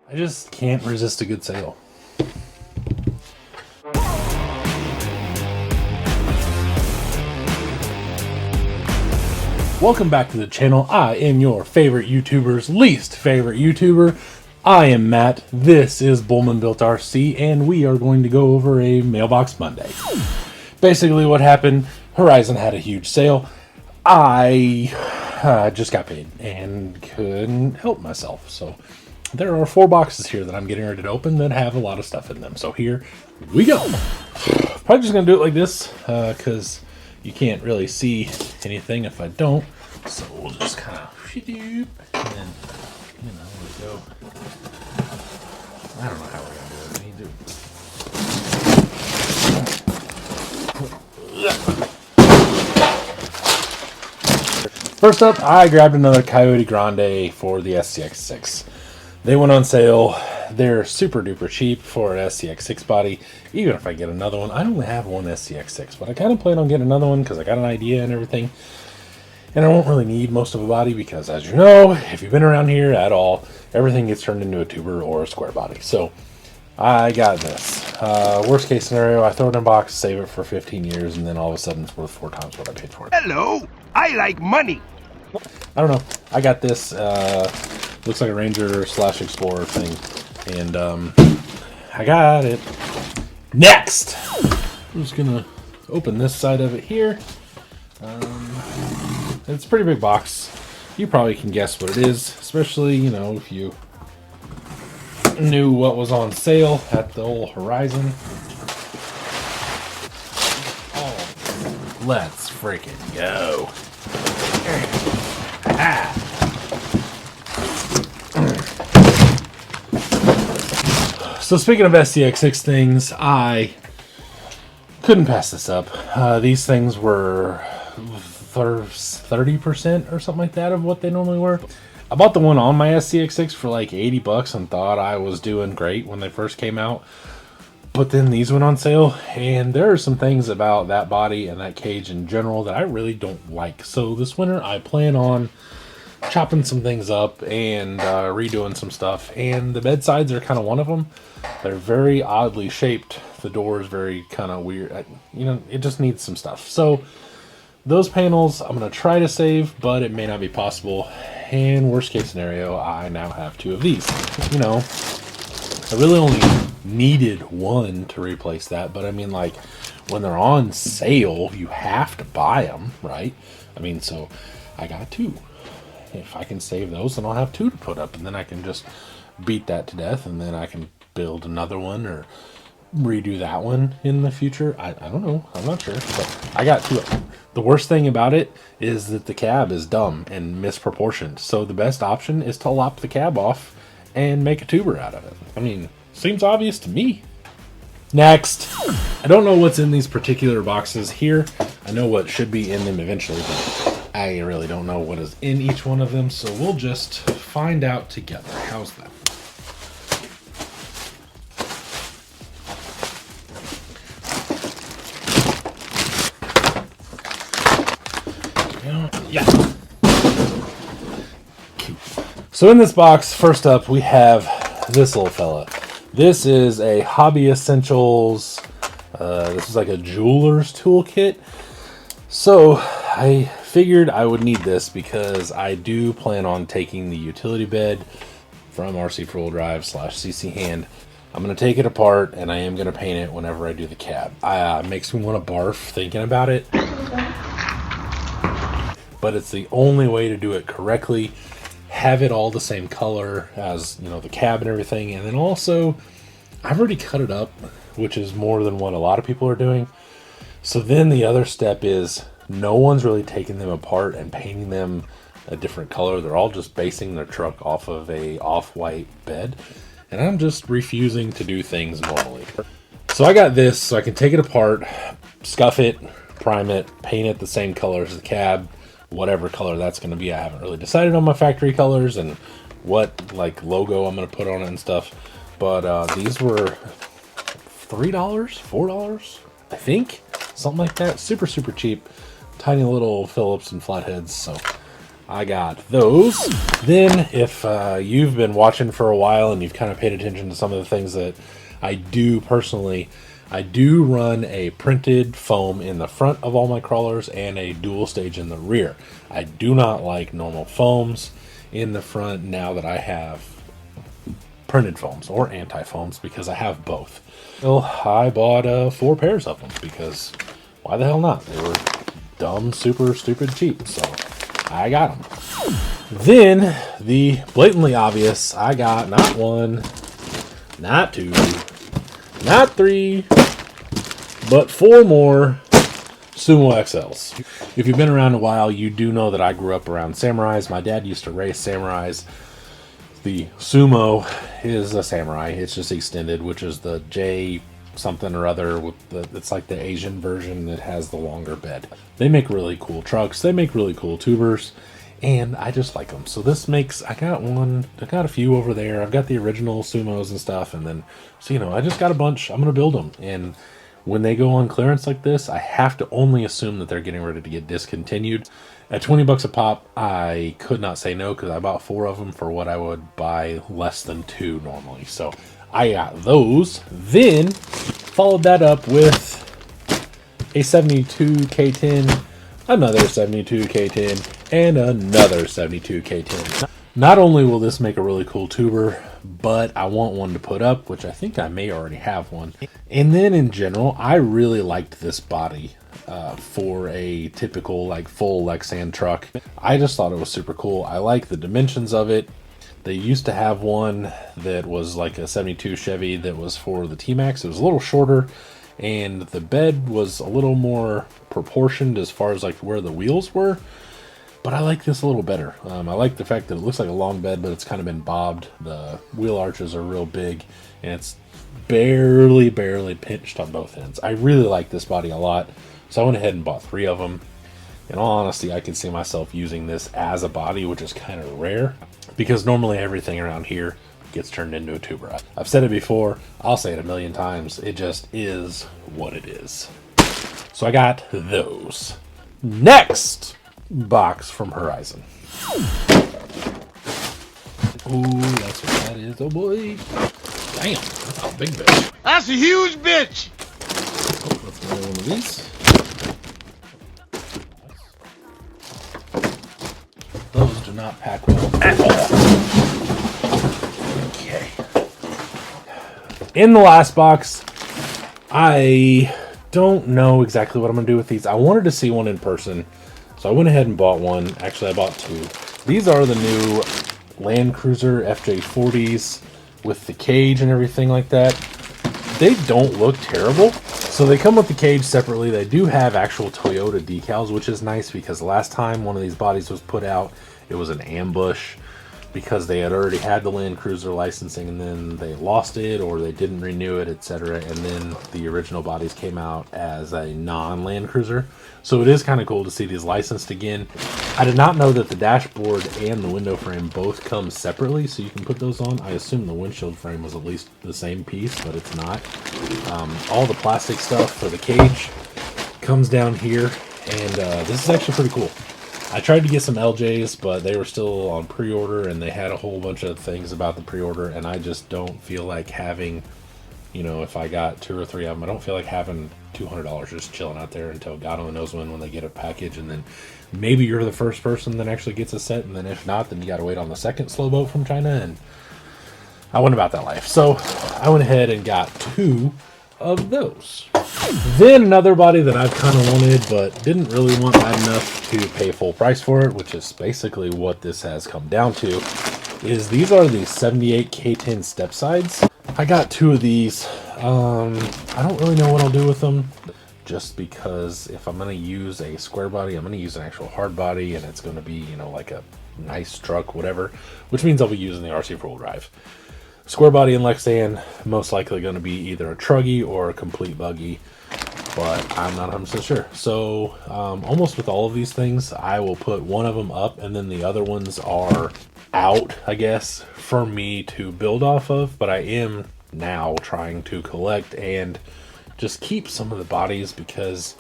I just can't resist a good sale. Welcome back to the channel. I am your favorite YouTuber's least favorite YouTuber. I am Matt. This is Bullman Built RC, and we are going to go over a Mailbox Monday. Basically what happened, Horizon had a huge sale. I just got paid and couldn't help myself. So there are 4 boxes here that I'm getting ready to open that have a lot of stuff in them. So here we go. Probably just going to do it like this because you can't really see anything if I don't. So we'll just kind of, and then, we go. I don't know how we're going to do it. We need to. First up, I grabbed another Coyote Grande for the SCX6. They went on sale. They're super duper cheap for an SCX6 body. Even if I get another one, I only have one SCX6, but I kind of plan on getting another one because I got an idea and everything. And I won't really need most of a body because, as you know, if you've been around here at all, everything gets turned into a tuber or a square body. So I got this. Worst case scenario, I throw it in a box, save it for 15 years, and then all of a sudden it's worth 4 times what I paid for it. Hello, I like money. I don't know. I got this. Looks like a Ranger / Explorer thing. And I got it. Next! I'm just going to open this side of it here. It's a pretty big box. You probably can guess what it is, especially, you know, if you knew what was on sale at the old Horizon. Oh, let's freaking go. Ah. So speaking of SCX6 things, I couldn't pass this up. These things were 30% or something like that of what they normally were. I bought the one on my SCX6 for like $80 and thought I was doing great when they first came out. But then these went on sale, and there are some things about that body and that cage in general that I really don't like. So this winter I plan on chopping some things up and redoing some stuff. And the bed sides are kind of one of them. They're very oddly shaped. The door is very kind of weird. You know, it just needs some stuff. So those panels I'm going to try to save, but it may not be possible. And worst case scenario, I now have 2 of these. You know, I really only needed one to replace that, but I mean, like, when they're on sale, you have to buy them, right? I mean, so I got 2. If I can save those, then I'll have 2 to put up, and then I can just beat that to death, and then I can build another one or redo that one in the future. I don't know. I'm not sure, but I got 2 of them. The worst thing about it is that the cab is dumb and misproportioned. So the best option is to lop the cab off and make a tuber out of it. I mean, seems obvious to me. Next. I don't know what's in these particular boxes here. I know what should be in them eventually, but I really don't know what is in each one of them. So we'll just find out together. How's that? Yeah. So in this box, first up, we have this little fella. This is a Hobby Essentials. This is like a jeweler's toolkit. So I figured I would need this because I do plan on taking the utility bed from RC 4-wheel drive / CC hand. I'm going to take it apart and I am going to paint it whenever I do the cab. It makes me want to barf thinking about it. But it's the only way to do it correctly. Have it all the same color as, you know, the cab and everything. And then also, I've already cut it up, which is more than what a lot of people are doing. So then the other step is no one's really taking them apart and painting them a different color. They're all just basing their truck off of a off-white bed. And I'm just refusing to do things normally. So I got this so I can take it apart, scuff it, prime it, paint it the same color as the cab. Whatever color that's going to be. I haven't really decided on my factory colors and what like logo I'm going to put on it and stuff. But these were $3, $4, I think. Something like that. Super, super cheap. Tiny little Phillips and flatheads. So I got those. Then if you've been watching for a while and you've kind of paid attention to some of the things that I do personally, I do run a printed foam in the front of all my crawlers and a dual stage in the rear. I do not like normal foams in the front now that I have printed foams or anti-foams, because I have both. Well, I bought 4 pairs of them because why the hell not? They were dumb, super stupid cheap, so I got them. Then the blatantly obvious, I got not 1, not 2, not 3, but 4 more Sumo XLs. If you've been around a while, you do know that I grew up around samurais. My dad used to race samurais. The Sumo is a samurai. It's just extended, which is the J something or other. It's like the Asian version that has the longer bed. They make really cool trucks. They make really cool tubers, and I just like them. So this makes, I got a few over there. I've got the original Sumos and stuff, and then, so I just got a bunch. I'm going to build them, and when they go on clearance like this, I have to only assume that they're getting ready to get discontinued. At 20 bucks a pop, I could not say no because I bought 4 of them for what I would buy less than 2 normally. So I got those. Then followed that up with a 72 K10, another 72 K10, and another 72 K10. Not only will this make a really cool tuber, but I want one to put up, which I think I may already have one. And then in general, I really liked this body for a typical like full Lexan truck. I just thought it was super cool. I like the dimensions of it. They used to have one that was like a 72 Chevy that was for the T-Max. It was a little shorter, and the bed was a little more proportioned as far as like where the wheels were. But I like this a little better. I like the fact that it looks like a long bed, but it's kind of been bobbed. The wheel arches are real big, and it's barely pinched on both ends. I really like this body a lot, so I went ahead and bought 3 of them. In all honesty, I can see myself using this as a body, which is kind of rare, because normally everything around here gets turned into a tuber. I've said it before, I'll say it a million times, it just is what it is. So I got those. Next box from Horizon. Ooh, that's what that is. Oh boy. Damn, that's a big bitch. That's a huge bitch. Oh, let's get one of these. Those do not pack well at all. Okay. In the last box, I don't know exactly what I'm going to do with these. I wanted to see one in person, so I went ahead and bought one. Actually, I bought 2. These are the new Land Cruiser FJ40s with the cage and everything like that. They don't look terrible. So they come with the cage separately. They do have actual Toyota decals, which is nice because last time one of these bodies was put out, it was an ambush because they had already had the Land Cruiser licensing and then they lost it or they didn't renew it, etc. And then the original bodies came out as a non-Land Cruiser. So it is kind of cool to see these licensed again. I did not know that the dashboard and the window frame both come separately, so you can put those on. I assume the windshield frame was at least the same piece, but it's not. All the plastic stuff for the cage comes down here, and this is actually pretty cool. I tried to get some LJs, but they were still on pre-order, and they had a whole bunch of things about the pre-order, and I just don't feel like having, if I got 2 or 3 of them, I don't feel like having $200 just chilling out there until God only knows when they get a package, and then maybe you're the first person that actually gets a set, and then if not, then you got to wait on the second slow boat from China, and I went about that life. So I went ahead and got 2 of those. Then another body that I've kind of wanted but didn't really want bad enough to pay full price for it, which is basically what this has come down to, is these are the 78 K10 step sides. I got 2 of these. I don't really know what I'll do with them, just because if I'm going to use a square body, I'm going to use an actual hard body, and it's going to be, like a nice truck, whatever, which means I'll be using the RC four-wheel drive. Square body in Lexan, most likely going to be either a truggy or a complete buggy, but I'm not 100% sure. So almost with all of these things, I will put one of them up, and then the other ones are out, I guess, for me to build off of, but I am now trying to collect and just keep some of the bodies because,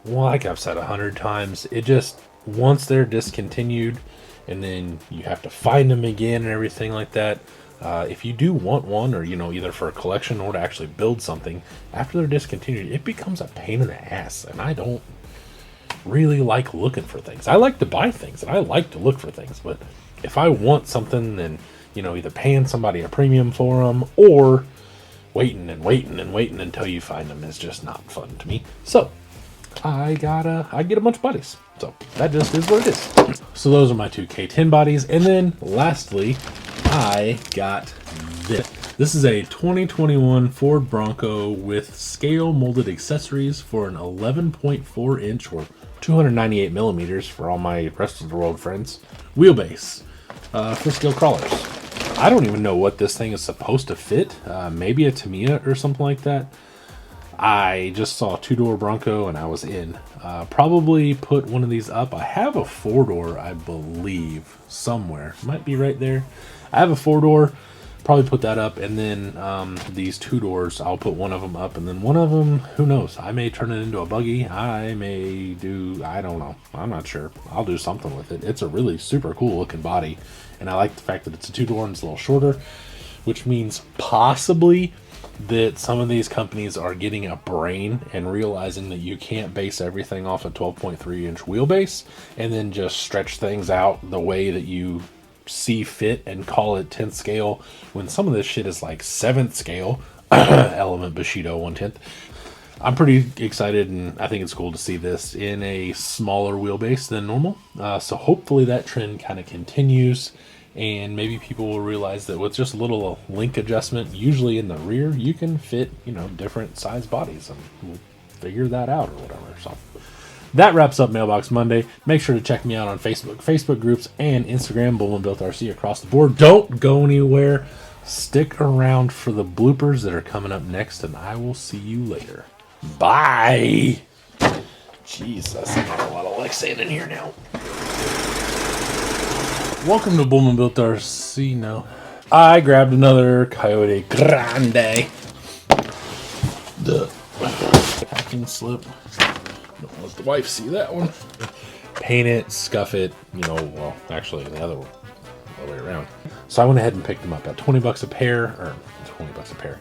well, like I've said 100 times, it just once they're discontinued, and then you have to find them again and everything like that. If you do want one, or either for a collection or to actually build something, after they're discontinued, it becomes a pain in the ass, and I don't really like looking for things. I like to buy things and I like to look for things, but if I want something, then either paying somebody a premium for them or waiting until you find them is just not fun to me. So I get a bunch of bodies. So that just is what it is. So those are my two K10 bodies. And then lastly, I got this. This is a 2021 Ford Bronco with scale molded accessories for an 11.4 inch or 298 millimeters for all my rest of the world friends wheelbase for scale crawlers. I don't even know what this thing is supposed to fit. Maybe a Tamiya or something like that. I just saw a 2-door Bronco and I was in. Probably put one of these up. I have a 4-door, I believe, somewhere. Might be right there. I have a 4-door. Probably put that up, and then these 2 doors, I'll put one of them up, and then one of them, who knows? I may turn it into a buggy. I don't know. I'm not sure. I'll do something with it. It's a really super cool looking body, and I like the fact that it's a 2-door and it's a little shorter, which means possibly that some of these companies are getting a brain and realizing that you can't base everything off a 12.3 inch wheelbase and then just stretch things out the way that you see fit and call it 10th scale when some of this shit is like 7th scale. Element Bushido 1/10. I'm pretty excited, and I think it's cool to see this in a smaller wheelbase than normal. So hopefully that trend kind of continues, and maybe people will realize that with just a little link adjustment, usually in the rear, you can fit, different size bodies, and we'll figure that out or whatever. So that wraps up Mailbox Monday. Make sure to check me out on Facebook groups, and Instagram, Bullman Built RC across the board. Don't go anywhere. Stick around for the bloopers that are coming up next, and I will see you later. Bye. Jesus, I got a lot of Lexan in here now. Welcome to Bullman Built RC. No, I grabbed another Coyote Grande. The packing slip. Don't let the wife see that one. Paint it, scuff it. Well, actually, the other way around. So I went ahead and picked them up at $20 a pair, or $20 a pair.